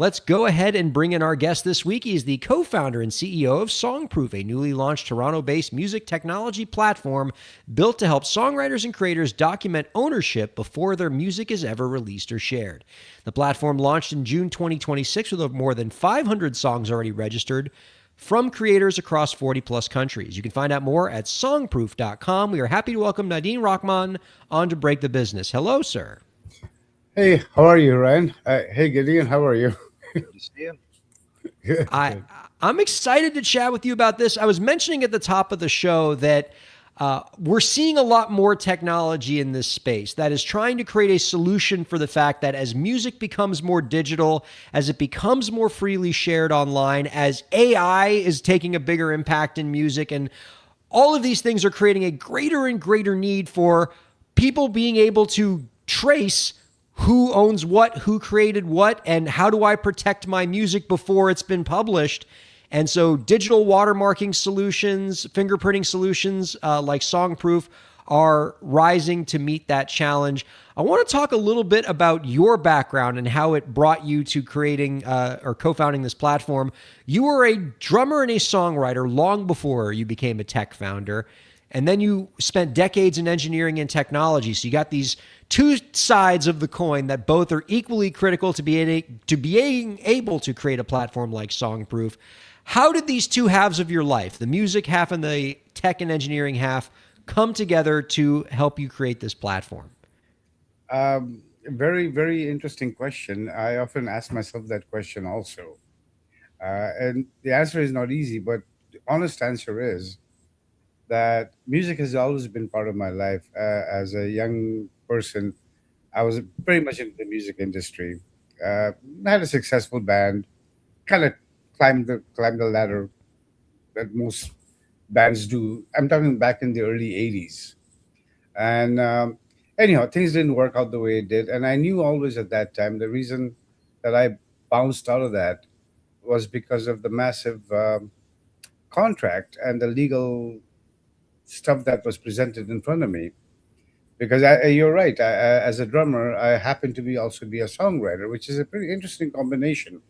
Let's go ahead and bring in our guest this week. He is the co-founder and CEO of SongProof, a newly launched Toronto-based music technology platform built to help songwriters and creators document ownership before their music is ever released or shared. The platform launched in June 2026 with more than 500 songs already registered from creators across 40 plus countries. You can find out more at songproof.com. We are happy to welcome Nadim Rahman on to Break the Business. Hello, sir. Hey, how are you, Ryan? Hey, Gideon, how are you? Good to see you. Good, I good. I'm excited to chat with you about this. I was mentioning at the top of the show that we're seeing a lot more technology in this space that is trying to create a solution for the fact that as music becomes more digital, as it becomes more freely shared online, as AI is taking a bigger impact in music, and all of these things are creating a greater and greater need for people being able to trace who owns what, who created what, and how do I protect my music before it's been published. And so digital watermarking solutions, fingerprinting solutions like SongProof are rising to meet that challenge. I want to talk a little bit about your background and how it brought you to creating or co-founding this platform. You were a drummer and a songwriter long before you became a tech founder. And then you spent decades in engineering and technology. So you got these two sides of the coin that both are equally critical to being able to create a platform like SongProof. How did these two halves of your life, the music half and the tech and engineering half, come together to help you create this platform? Very, very interesting question. I often ask myself that question also. And the answer is not easy, but the honest answer is that music has always been part of my life. As a young person, I was very much into the music industry. Had a successful band, kind of climbed the ladder that most bands do. I'm talking back in the early '80s, and anyhow, things didn't work out the way it did. And I knew always at that time the reason that I bounced out of that was because of the massive contract and the legal stuff that was presented in front of me. Because you're right, as a drummer, I happen to be also be a songwriter, which is a pretty interesting combination.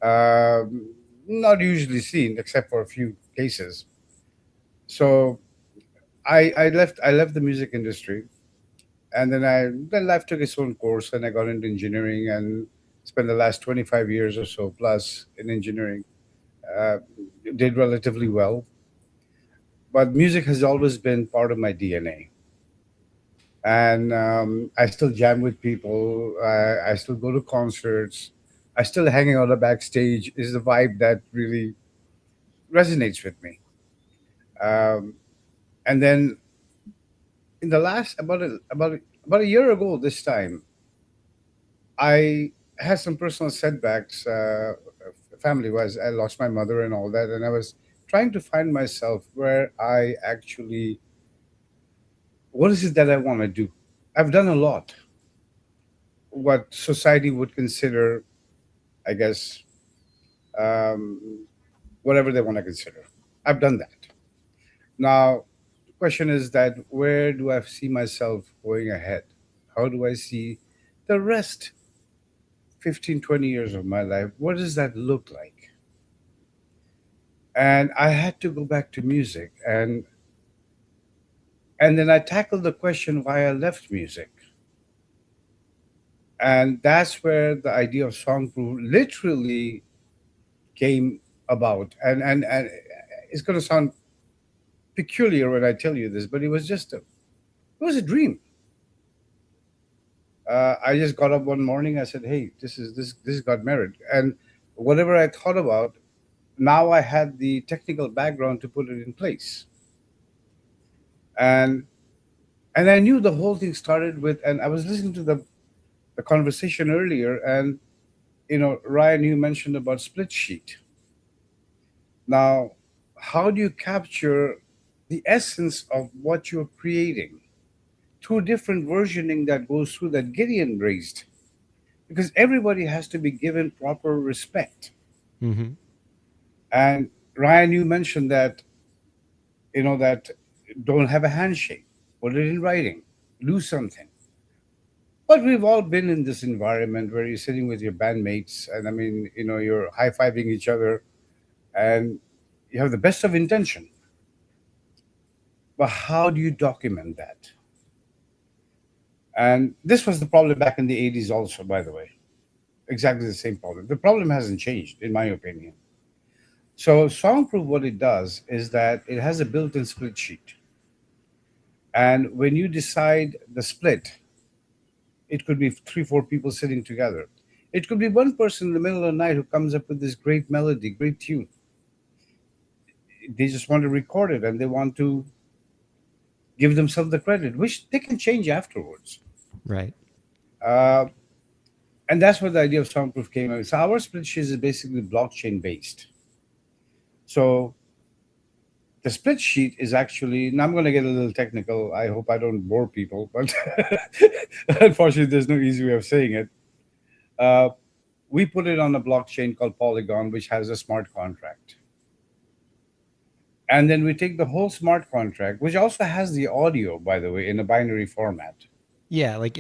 Not usually seen, except for a few cases. So I left the music industry, and then life took its own course, and I got into engineering and spent the last 25 years or so plus in engineering. Uh, did relatively well, but music has always been part of my DNA. And I still jam with people. I still go to concerts. I still hanging out the backstage is the vibe that really resonates with me. Um, and then in the last about a year ago this time, I had some personal setbacks, family wise. I lost my mother and all that, and I was trying to find myself where I actually what is it that I want to do. I've done a lot, what society would consider, I guess, um, whatever they want to consider. I've done that. Now, the question is that where do I see myself going ahead? How do I see the rest 15, 20 years of my life? What does that look like? And I had to go back to music, and then I tackled the question why I left music. And that's where the idea of songproof literally came about. And it's going to sound peculiar when I tell you this, but it was a dream. I just got up one morning. I said, "Hey, this got married," and whatever I thought about, now I had the technical background to put it in place, and and I knew the whole thing started with. And I was listening to the conversation earlier, and Ryan, you mentioned about split sheet. Now, how do you capture the essence of what you're creating through different versioning that goes through that Gideon raised? Because everybody has to be given proper respect. Mm-hmm. And Ryan, you mentioned that that don't have a handshake, put it in writing, do something. But we've all been in this environment where you're sitting with your bandmates, and I mean, you're high fiving each other, and you have the best of intention. But how do you document that? And this was the problem back in the 80s, also, by the way. Exactly the same problem. The problem hasn't changed, in my opinion. So, Songproof, what it does is that it has a built in split sheet. And when you decide the split, it could be three, four people sitting together. It could be one person in the middle of the night who comes up with this great melody, great tune. They just want to record it and they want to give themselves the credit, which they can change afterwards. Right. Uh, and that's where the idea of Soundproof came out. So our split sheet is basically blockchain based. So the split sheet is actually, now I'm going to get a little technical. I hope I don't bore people, but unfortunately, there's no easy way of saying it. Uh, we put it on a blockchain called Polygon, which has a smart contract. And then we take the whole smart contract, which also has the audio, by the way, in a binary format. Yeah, like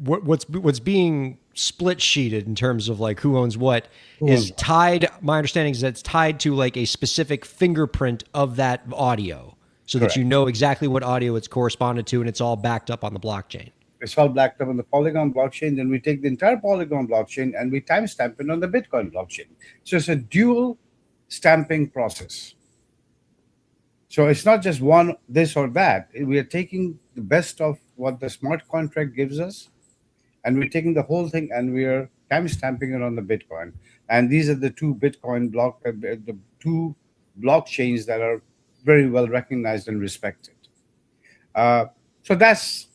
what's being split sheeted in terms of like who owns what Who is owns what? tied. My understanding is that it's tied to like a specific fingerprint of that audio, so that you Correct. know exactly what audio it's corresponded to, and it's all backed up on the blockchain. It's all backed up on the Polygon blockchain. Then we take the entire Polygon blockchain and we timestamp it on the Bitcoin blockchain. So it's a dual stamping process. So it's not just one, this or that. We are taking the best of what the smart contract gives us, and we're taking the whole thing and we are timestamping it on the Bitcoin. And these are the two the two blockchains that are very well recognized and respected. Uh, so that's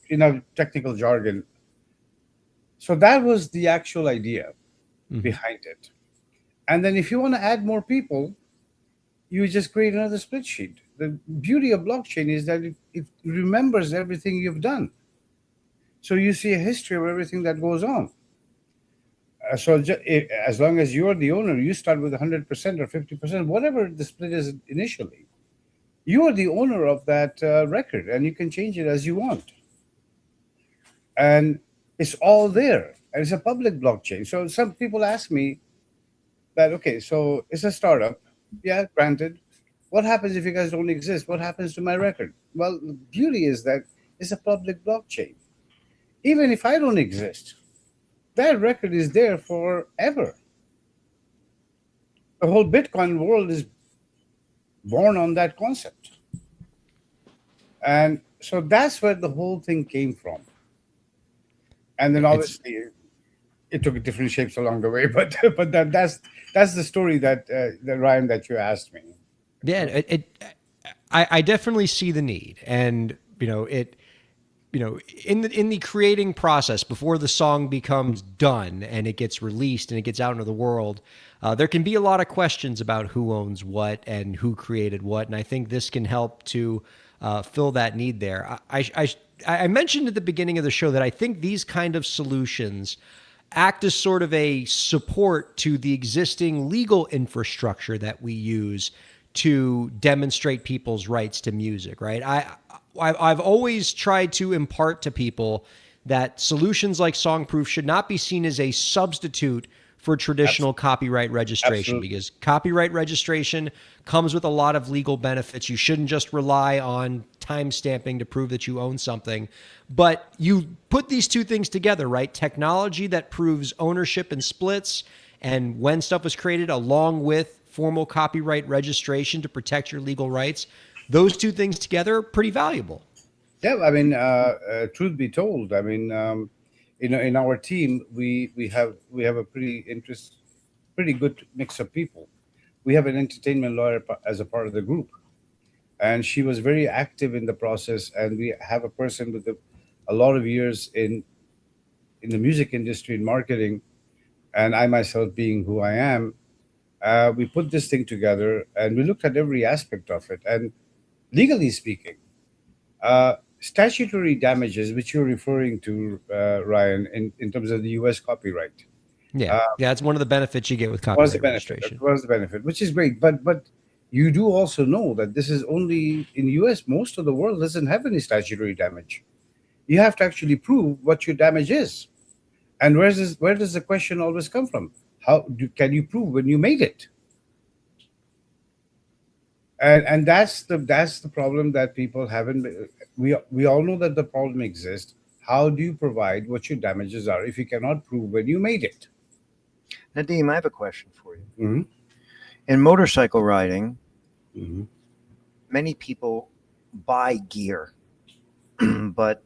technical jargon. So that was the actual idea Hmm. behind it. And then if you want to add more people, you just create another split sheet. The beauty of blockchain is that it remembers everything you've done. So you see a history of everything that goes on. As long as you're the owner, you start with 100% or 50%, whatever the split is initially. You are the owner of that record, and you can change it as you want. And it's all there. And it's a public blockchain. So some people ask me that, okay, so it's a startup. Yeah, granted. What happens if you guys don't exist? What happens to my record? Well, the beauty is that it's a public blockchain. Even if I don't exist, that record is there forever. The whole Bitcoin world is born on that concept. And so that's where the whole thing came from. And then It's obviously it took different shapes along the way, but that's the story that Ryan that you asked me. yeah. I definitely see the need, and in the creating process before the song becomes done and it gets released and it gets out into the world, there can be a lot of questions about who owns what and who created what, and I think this can help to fill that need there. I mentioned at the beginning of the show that I think these kind of solutions act as sort of a support to the existing legal infrastructure that we use to demonstrate people's rights to music, right? I've always tried to impart to people that solutions like Songproof should not be seen as a substitute for traditional Absolutely. copyright registration, Absolutely. because copyright registration comes with a lot of legal benefits. You shouldn't just rely on time stamping to prove that you own something. But you put these two things together, right? Technology that proves ownership and splits and when stuff was created, along with formal copyright registration to protect your legal rights. Those two things together are pretty valuable. Yeah, I mean, truth be told, I mean, in our team, we have a pretty good mix of people. We have an entertainment lawyer as a part of the group, and she was very active in the process. And we have a person with a lot of years in the music industry in marketing, and I myself being who I am, we put this thing together and we looked at every aspect of it. And legally speaking, statutory damages, which you're referring to, Ryan, in terms of the U.S. copyright. Yeah. Uh, Yeah. That's one of the benefits you get with what's the copyright benefit? registration. What's the benefit? Which is great, but you do also know that this is only in the U.S. Most of the world doesn't have any statutory damage. You have to actually prove what your damage is. And where does the question always come from? Can you prove when you made it? And that's the problem that people haven't. We all know that the problem exists. How do you provide what your damages are if you cannot prove when you made it? Nadim, I have a question for you. Hmm. In motorcycle riding, Hmm. many people buy gear, but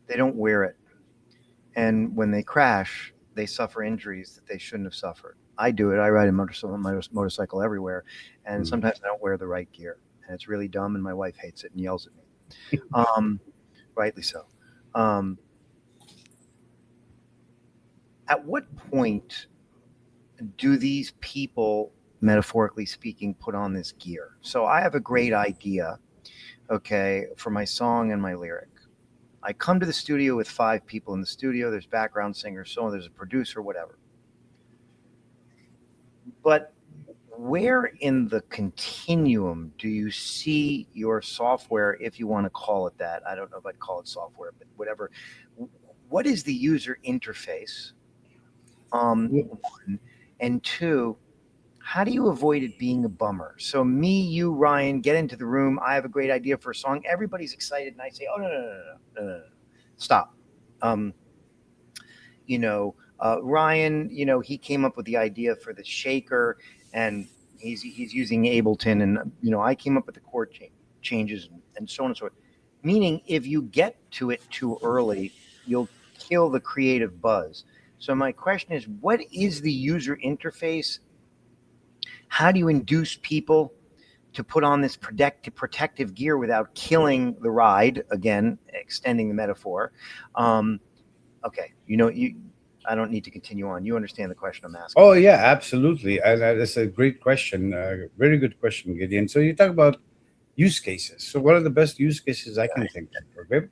they don't wear it. And when they crash, they suffer injuries that they shouldn't have suffered. I do it. I ride a motorcycle everywhere, and Hmm. sometimes I don't wear the right gear, and it's really dumb. And my wife hates it and yells at me, um, rightly so. Um, at what point do these people, metaphorically speaking, put on this gear? So I have a great idea, okay, for my song and my lyric. I come to the studio with 5 people in the studio. There's background singers, so on. There's a producer, whatever. But where in the continuum do you see your software, if you want to call it that? I don't know if I'd call it software, but whatever. What is the user interface? One. And two, how do you avoid it being a bummer? So me, you, Ryan, get into the room. I have a great idea for a song. Everybody's excited, and I say, "Oh no, no, no, no, no, no, no. Stop." Um, Ryan, he came up with the idea for the shaker, and he's using Ableton, and I came up with the chord changes and so on and so forth. Meaning, if you get to it too early, you'll kill the creative buzz. So my question is, what is the user interface? How do you induce people to put on this protective gear without killing the ride? Again, extending the metaphor. Okay, I don't need to continue on. You understand the question I'm asking. Oh yeah, absolutely, and that's a great question. Very good question, Gideon. So you talk about use cases. So what are the best use cases I can think of? Okay,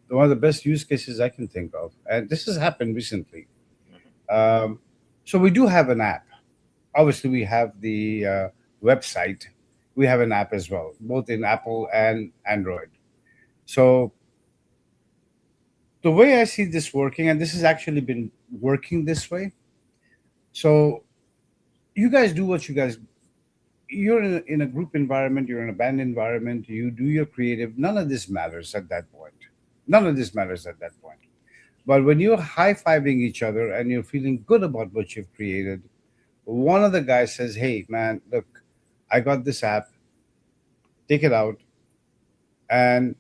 one of the best use cases I can think of, and this has happened recently. Um, so we do have an app. Obviously, we have the website. We have an app as well, both in Apple and Android. So the way I see this working, and this has actually been working this way. So you guys do what you guys. You're in a group environment. You're in a band environment. You do your creative. None of this matters at that point. None of this matters at that point. But when you're high fiving each other and you're feeling good about what you've created, one of the guys says, "Hey, man, look, I got this app. Take it out. And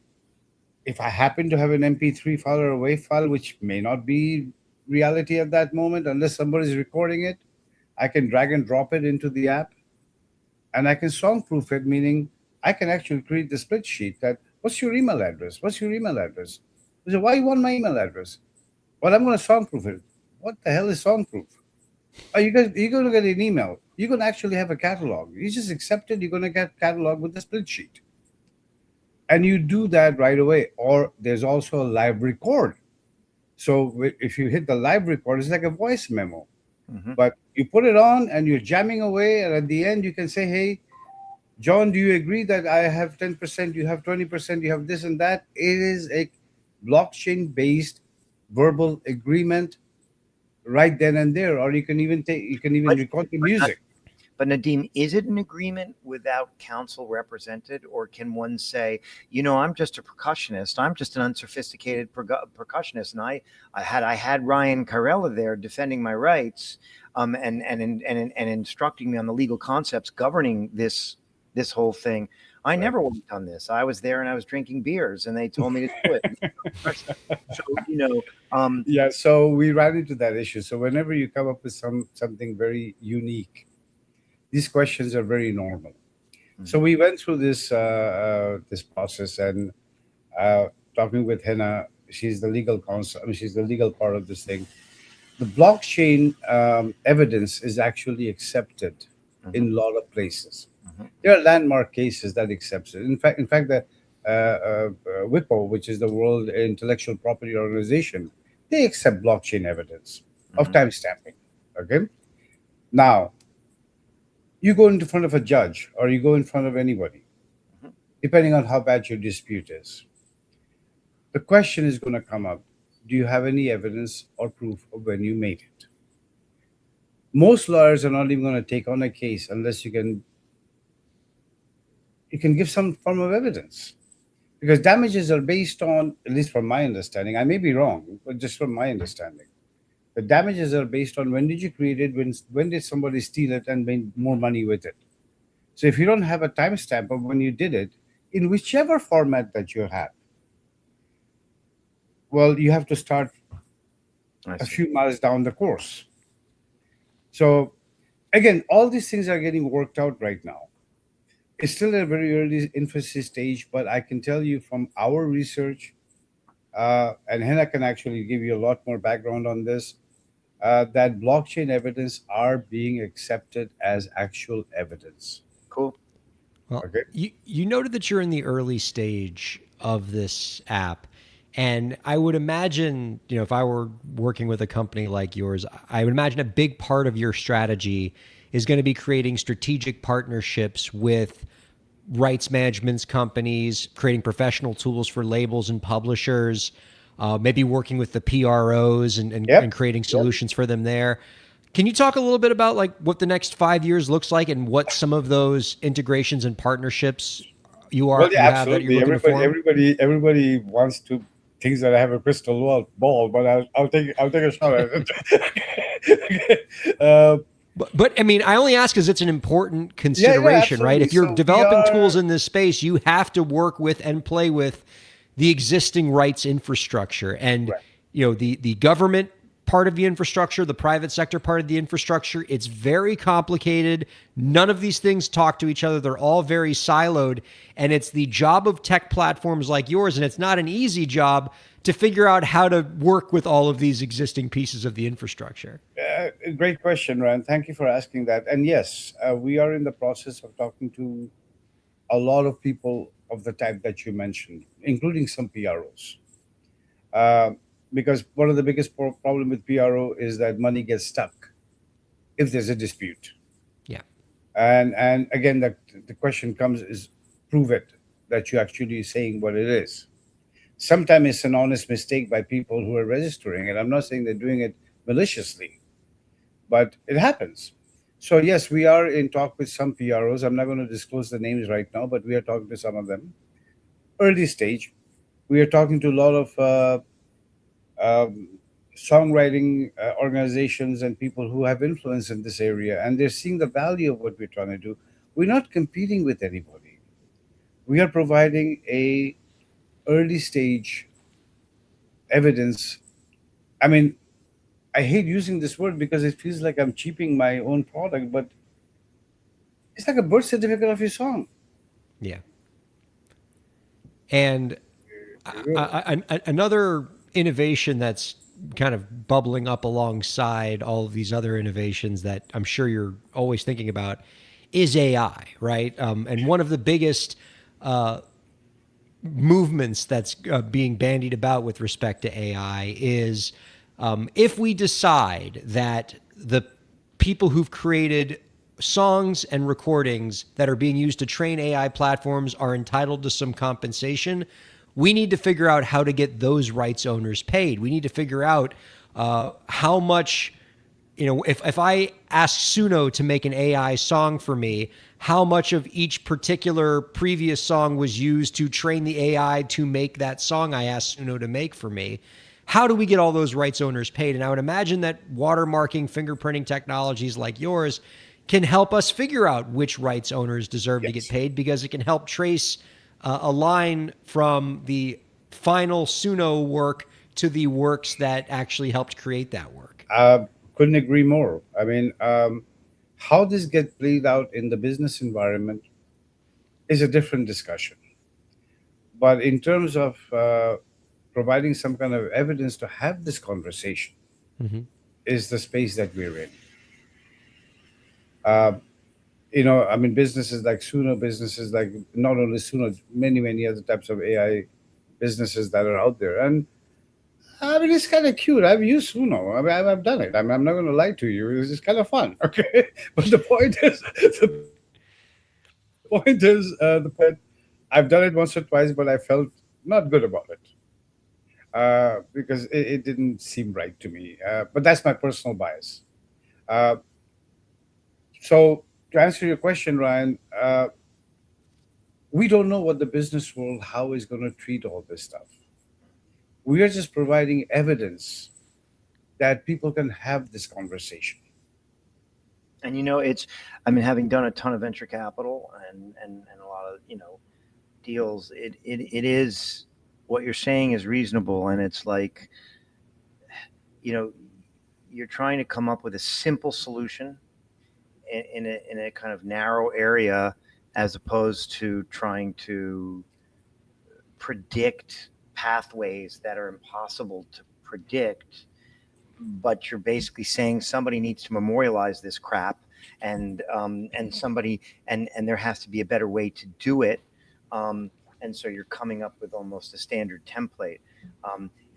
if I happen to have an MP3 file or a WAV file, which may not be reality at that moment, unless somebody's recording it, I can drag and drop it into the app and I can songproof it, meaning I can actually create the split sheet that, what's your email address? What's your email address? I say, why you want my email address? Well, I'm going to songproof it. What the hell is songproof? Oh, you're going to get an email. You're going to actually have a catalog. You just accept it. You're going to get catalog with the split sheet. And you do that right away. Or there's also a live record. So if you hit the live record, it's like a voice memo. Mm-hmm. But you put it on and you're jamming away. And at the end, you can say, hey, John, do you agree that I have 10%, you have 20%, you have this and that? It is a blockchain based verbal agreement right then and there. Or you can even But, record the but, music. but Nadim, is it an agreement without counsel represented, or can one say, I'm just a percussionist, I'm just an unsophisticated percussionist, and I had Ryan Carella there defending my rights, and instructing me on the legal concepts governing this whole thing. I Right. never worked on this. I was there and I was drinking beers, and they told me to do it. So Yeah, so we ran into that issue. So whenever you come up with something very unique, these questions are very normal. So mhm. we went through this process and uh, talking with Henna. She's the legal counsel. I mean, she's the legal part of this thing. The blockchain evidence is actually accepted Mhm. in a lot of places. Mhm. There are landmark cases that accepts it. In fact, the WIPO, which is the World Intellectual Property Organization, they accept blockchain evidence of Mhm. timestamping. Okay. Now you go in front of a judge or you go in front of anybody, Mhm. depending on how bad your dispute is. The question is going to come up: do you have any evidence or proof of when you made it? Most lawyers are not even going to take on a case unless you can give some form of evidence, because damages are based on, at least from my understanding, I may be wrong, but just from my understanding, the damages are based on when did you create it, when did somebody steal it and made more money with it. So if you don't have a timestamp of when you did it, in whichever format that you have, well, you have to start I a see. few miles down the course. So again, all these things are getting worked out right now. It's still at a very early infancy stage, but I can tell you from our research, and Henna can actually give you a lot more background on this, that blockchain evidence are being accepted as actual evidence. Cool. Well, Okay. you noted that you're in the early stage of this app. And I would imagine, if I were working with a company like yours, I would imagine a big part of your strategy is going to be creating strategic partnerships with rights management companies, creating professional tools for labels and publishers, maybe working with the PROs and Yep. creating Yep. solutions for them there. Can you talk a little bit about like what the next 5 years looks like and what some of those integrations and partnershits Well, yeah, you have that you're absolutely. looking to Everybody, form? everybody, everybody wants to thinks that I have a crystal ball, but I'll take a shot at it. But I mean, I only ask because it's an important Yeah, yeah, consideration, right? absolutely. If you're So we developing tools are in this space, you have to work with and play with the existing rights infrastructure and right. the government part of the infrastructure, the private sector part of the infrastructure. It's very complicated. None of these things talk to each other. They're all very siloed, and it's the job of tech platforms like yours, and it's not an easy job to figure out how to work with all of these existing pieces of the infrastructure. Great question, Ryan. Thank you for asking that. And yes, we are in the process of talking to a lot of people of the type that you mentioned, including some PROs. Uh, because one of the biggest problem with PRO is that money gets stuck if there's a dispute. Yeah. And again, the question comes is prove it that you're actually saying what it is. Sometimes it's an honest mistake by people who are registering, and I'm not saying they're doing it maliciously, but it happens. So yes, we are in talk with some PROs. I'm not going to disclose the names right now, but we are talking to some of them. Early stage, we are talking to a lot of um, songwriting organizations and people who have influence in this area, and they're seeing the value of what we're trying to do. We're not competing with anybody. We are providing a early stage evidence. I mean, I hate using this word because it feels like I'm cheaping my own product, but it's like a birth certificate of your song. Yeah. And another innovation that's kind of bubbling up alongside all of these other innovations that I'm sure you're always thinking about is AI, right? And one of the biggest movements that's being bandied about with respect to AI is if we decide that the people who've created songs and recordings that are being used to train AI platforms are entitled to some compensation, we need to figure out how to get those rights owners paid. We need to figure out how much, if I ask Suno to make an AI song for me, how much of each particular previous song was used to train the AI to make that song I asked Suno to make for me? How do we get all those rights owners paid? And I would imagine that watermarking, fingerprinting technologies like yours can help us figure out which rights owners deserve to get Yes. paid because it can help trace a line from the final Suno work to the works that actually helped create that work. Couldn't agree more. I mean, how this gets played out in the business environment is a different discussion. But in terms of providing some kind of evidence to have this conversation, Mm-hmm. is the space that we're in. I mean, businesses like Suno, businesses like not only Suno, many other types of AI businesses that are out there. And I mean, it's kind of cute. I've used Suno. I mean, I've done it. I'm not going to lie to you. It's just kind of fun. Okay. But the point is that I've done it once or twice, but I felt not good about it. because it didn't seem right to me. But that's my personal bias. Uh, so to answer your question, Ryan, we don't know what the business world how is going to treat all this stuff. We are just providing evidence that people can have this conversation. And it's, I mean, having done a ton of venture capital and a lot of deals, it is, what you're saying is reasonable, and it's like, you know you're trying to come up with a simple solution in a kind of narrow area, as opposed to trying to predict pathways that are impossible to predict. But you're basically saying somebody needs to memorialize this crap, and somebody, and there has to be a better way to do it. And so you're coming up with almost a standard template.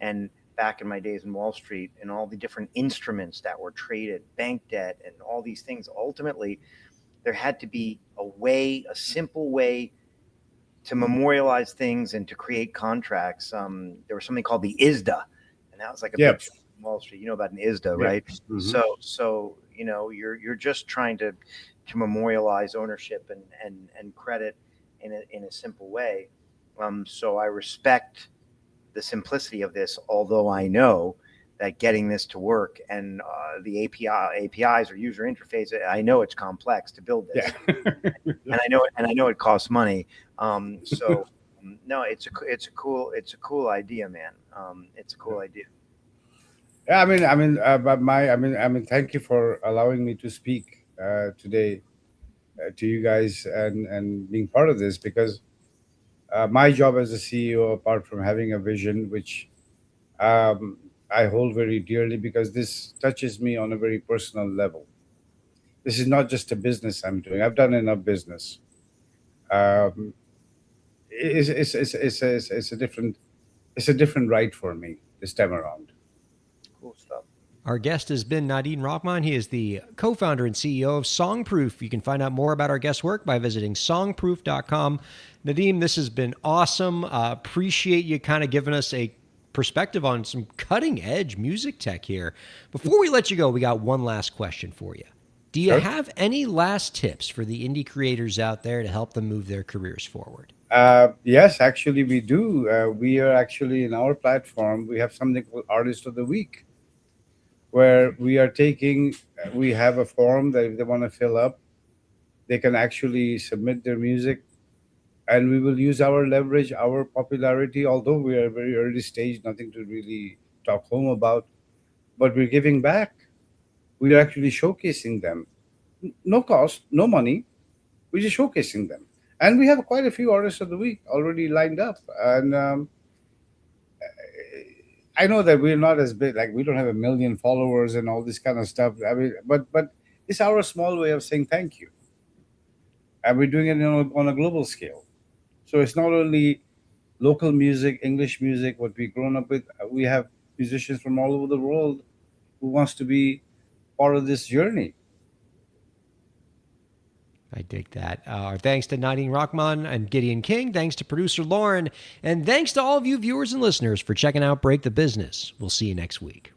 And back in my days in Wall Street, and all the different instruments that were traded, bank debt, and all these things, ultimately, there had to be a simple way to memorialize things and to create contracts. There was something called the ISDA, and that was like a big Yep. thing in Wall Street. You know about an ISDA, Yeah. right? Mhm. So you're just trying to memorialize ownership and credit in a simple way. So I respect the simplicity of this, although I know that getting this to work, and the APIs or user interface, I know it's complex to build this, Yeah. and I know it costs money. So no, it's a cool idea, man. It's a cool idea. Yeah, but thank you for allowing me to speak today to you guys and being part of this, because my job as a CEO, apart from having a vision, which um, I hold very dearly, because this touches me on a very personal level. This is not just a business I'm doing. I've done enough business. Um, it's a different ride for me this time around. Cool stuff. Our guest has been Nadim Rahman. He is the co-founder and CEO of SongProof. You can find out more about our guest's work by visiting songproof.com. Nadim, this has been awesome. Appreciate you kind of giving us a perspective on some cutting edge music tech here. Before we let you go, we got one last question for you. Do you Sure. have any last tips for the indie creators out there to help them move their careers forward? Yes, actually, we do. We are actually in our platform. We have something called Artist of the Week, where we have a form that if they want to fill up, they can actually submit their music, and we will use our leverage, our popularity. Although we are very early stage, nothing to really talk home about, but we're giving back. We are actually showcasing them. No cost, no money. We're just showcasing them. And we have quite a few artists of the week already lined up. And I know that we're not as big, like we don't have a million followers and all this kind of stuff. I mean, but it's our small way of saying thank you. And we're doing it on a global scale. So it's not only local music, English music, what we've grown up with. We have musicians from all over the world who wants to be part of this journey. I dig that. Our thanks to Nadim Rahman and Gideon King. Thanks to producer Lauren. And thanks to all of you viewers and listeners for checking out Break the Business. We'll see you next week.